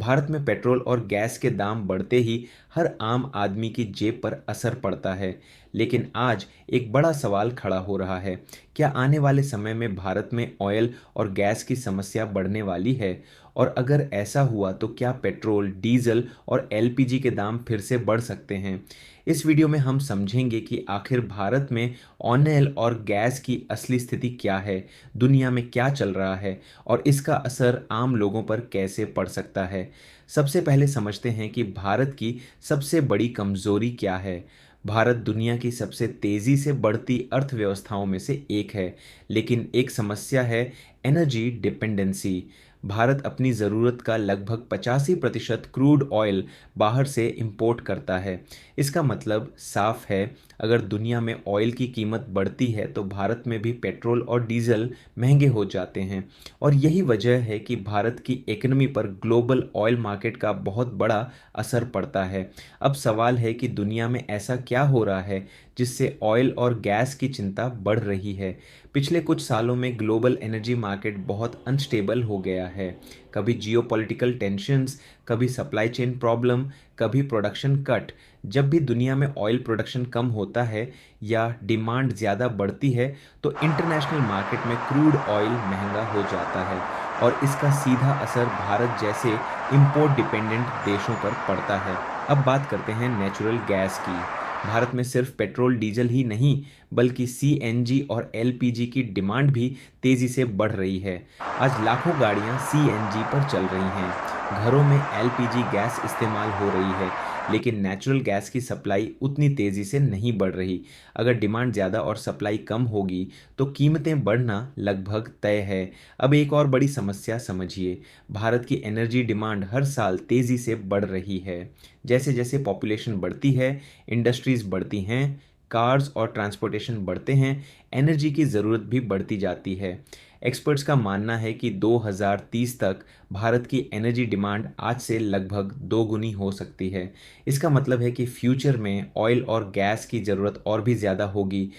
भारत में पेट्रोल और गैस के दाम बढ़ते ही हर आम आदमी की जेब पर असर पड़ता है। लेकिन आज एक बड़ा सवाल खड़ा हो रहा है, क्या आने वाले समय में भारत में ऑयल और गैस की समस्या बढ़ने वाली है? और अगर ऐसा हुआ तो क्या पेट्रोल, डीजल और एलपीजी के दाम फिर से बढ़ सकते हैं? इस वीडियो में हम समझेंगे कि आखिर भारत में ऑयल और गैस की असली स्थिति क्या है, दुनिया में क्या चल रहा है और इसका असर आम लोगों पर कैसे पड़ सकता है। सबसे पहले समझते हैं कि भारत की सबसे बड़ी कमजोरी क्या है। भारत दुनिया की सबसे तेजी से बढ़ती अर्थव्यवस्थाओं में से एक है, लेकिन एक समस्या है एनर्जी डिपेंडेंसी। भारत अपनी ज़रूरत का लगभग 85% क्रूड ऑयल बाहर से इंपोर्ट करता है। इसका मतलब साफ है, अगर दुनिया में ऑयल की कीमत बढ़ती है तो भारत में भी पेट्रोल और डीजल महंगे हो जाते हैं। और यही वजह है कि भारत की इकोनॉमी पर ग्लोबल ऑयल मार्केट का बहुत बड़ा असर पड़ता है। अब सवाल है कि दुनिया में ऐसा क्या हो रहा है जिससे ऑयल और गैस की चिंता बढ़ रही है। पिछले कुछ सालों में ग्लोबल एनर्जी मार्केट बहुत अनस्टेबल हो गया है। कभी जियोपॉलिटिकल टेंशन्स, कभी सप्लाई चेन प्रॉब्लम, कभी प्रोडक्शन कट। जब भी दुनिया में ऑयल प्रोडक्शन कम होता है या डिमांड ज़्यादा बढ़ती है तो इंटरनेशनल मार्केट में क्रूड ऑयल महंगा हो जाता है और इसका सीधा असर भारत जैसे इंपोर्ट डिपेंडेंट देशों पर पड़ता है। अब बात करते हैं नेचुरल गैस की। भारत में सिर्फ पेट्रोल डीजल ही नहीं, बल्कि सीएनजी और एलपीजी की डिमांड भी तेज़ी से बढ़ रही है। आज लाखों गाड़ियां सीएनजी पर चल रही हैं, घरों में एलपीजी गैस इस्तेमाल हो रही है, लेकिन नेचुरल गैस की सप्लाई उतनी तेज़ी से नहीं बढ़ रही। अगर डिमांड ज़्यादा और सप्लाई कम होगी तो कीमतें बढ़ना लगभग तय है। अब एक और बड़ी समस्या समझिए, भारत की एनर्जी डिमांड हर साल तेज़ी से बढ़ रही है। जैसे जैसे पॉपुलेशन बढ़ती है, इंडस्ट्रीज़ बढ़ती हैं, कार्स और ट्रांसपोर्टेशन बढ़ते हैं, एनर्जी की ज़रूरत भी बढ़ती जाती है। एक्सपर्ट्स का मानना है कि 2030 तक भारत की एनर्जी डिमांड आज से लगभग दोगुनी हो सकती है। इसका मतलब है कि फ्यूचर में ऑयल और गैस की ज़रूरत और भी ज़्यादा होगी।